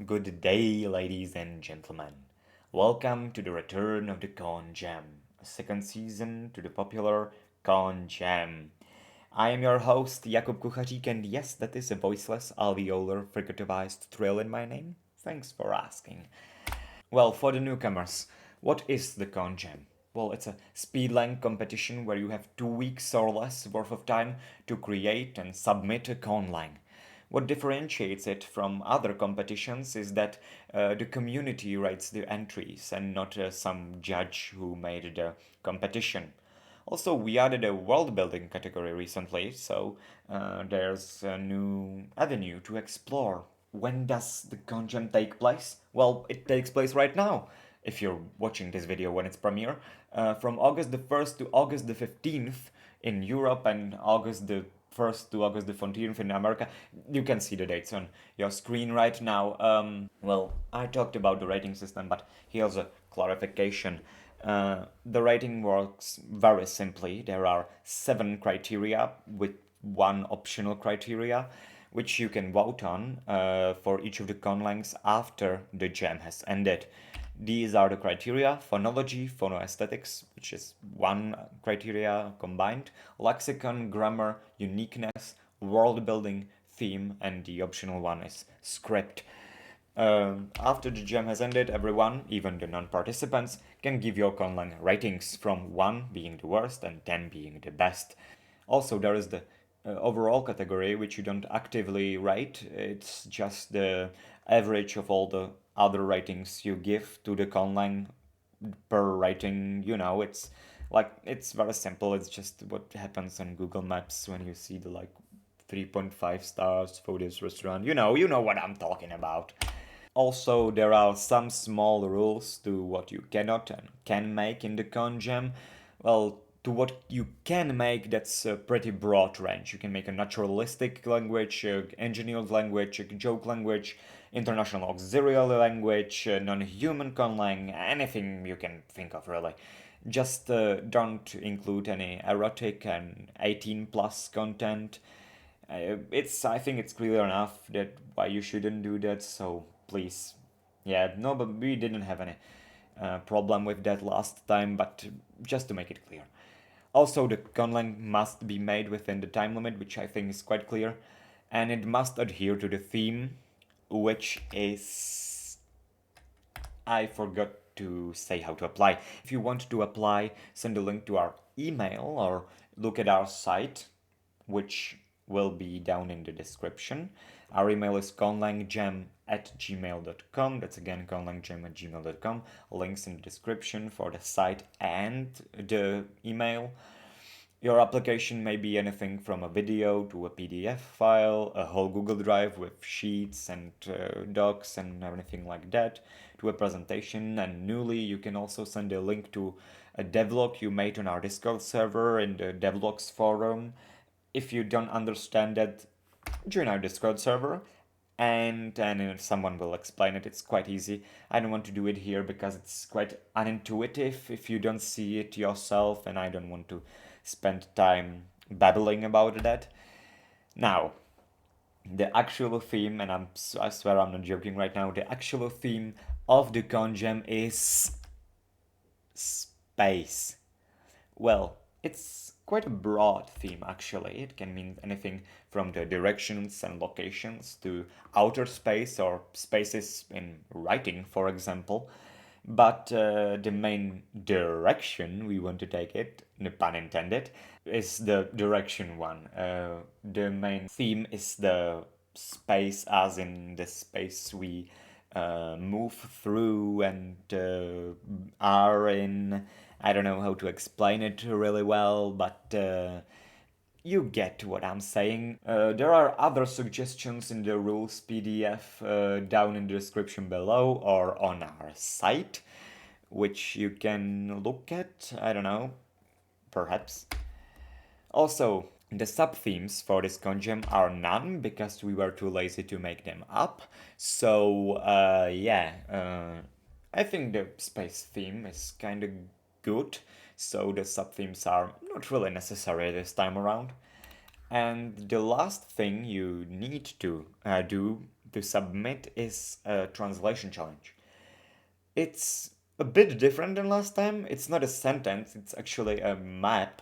Good day, ladies and gentlemen. Welcome to the return of the ConJam, a second season to the popular ConJam. I am your host, Jakub Kuchařík, and yes, that is a voiceless alveolar fricativized trill in my name. Thanks for asking. Well, for the newcomers, what is the ConJam? Well, it's a speed length competition where you have 2 weeks or less worth of time to create and submit a conlang. What differentiates it from other competitions is that the community writes the entries and not some judge who made the competition. Also, we added a world building category recently, so there's a new avenue to explore. When does the ConJam take place? Well, it takes place right now, if you're watching this video when it's premiere, from August the 1st to August the 15th in Europe and August the 1st to August the 14th in America. You can see the dates on your screen right now. Well, I talked about the rating system, but here's a clarification. The rating works very simply. There are 7 criteria with 1 optional criteria, which you can vote on for each of the conlangs after the jam has ended. These are the criteria: phonology, phonoaesthetics, which is 1 criteria combined, lexicon, grammar, uniqueness, world building, theme, and the optional one is script. After the jam has ended, everyone, even the non-participants, can give your conlang ratings from 1 being the worst and 10 being the best. Also, there is the overall category, which you don't actively rate. It's just the average of all the other ratings you give to the conlang per rating. It's very simple. It's just what happens on Google Maps when you see the 3.5 stars for this restaurant. You know what I'm talking about. Also, there are some small rules to what you cannot and can make in the ConJam. Well, to what you can make, that's a pretty broad range. You can make a naturalistic language, engineered language, a joke language, international auxiliary language, non-human conlang, anything you can think of really. Just don't include any erotic and 18 plus content. I think it's clear enough that why you shouldn't do that, so please. Yeah, no, but we didn't have any problem with that last time, but just to make it clear. Also, the conlang must be made within the time limit, which I think is quite clear, and it must adhere to the theme, which is... I forgot to say how to apply. If you want to apply, send a link to our email or look at our site, which will be down in the description. Our email is conlangjam@gmail.com. That's again conlangjam@gmail.com. Links in the description for the site and the email. Your application may be anything from a video to a PDF file, a whole Google Drive with sheets and docs and everything like that, to a presentation. And newly, you can also send a link to a devlog you made on our Discord server in the devlogs forum. If you don't understand that, join our Discord server and someone will explain it. It's quite easy. I don't want to do it here because it's quite unintuitive if you don't see it yourself, and I don't want to spend time babbling about that. Now, the actual theme, and I swear I'm not joking right now, the actual theme of the ConJam is space. Well, it's quite a broad theme actually. It can mean anything from the directions and locations to outer space or spaces in writing, for example. But the main direction we want to take it, no pun intended, is the direction one. The main theme is the space, as in the space we move through and are in. I don't know how to explain it really well, but you get what I'm saying. There are other suggestions in the rules PDF down in the description below or on our site, which you can look at, I don't know, perhaps. Also, the sub-themes for this ConJam are none because we were too lazy to make them up. So, I think the space theme is kind of good, so the sub-themes are not really necessary this time around. And the last thing you need to do to submit is a translation challenge. It's a bit different than last time. It's not a sentence, it's actually a map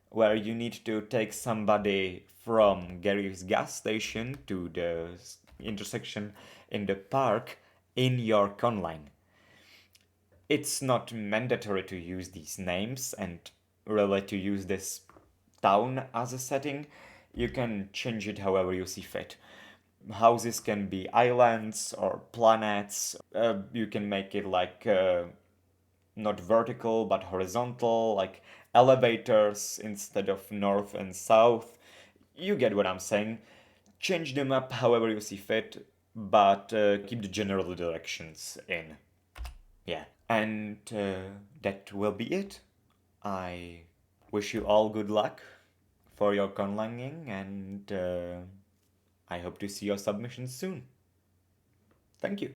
where you need to take somebody from Gary's gas station to the intersection in the park in your conline. It's not mandatory to use these names and really to use this town as a setting. You can change it however you see fit. Houses can be islands or planets. You can make it like not vertical but horizontal, like elevators instead of north and south. You get what I'm saying. Change the map however you see fit, but keep the general directions in. Yeah. And that will be it. I wish you all good luck for your conlanging, and I hope to see your submissions soon. Thank you.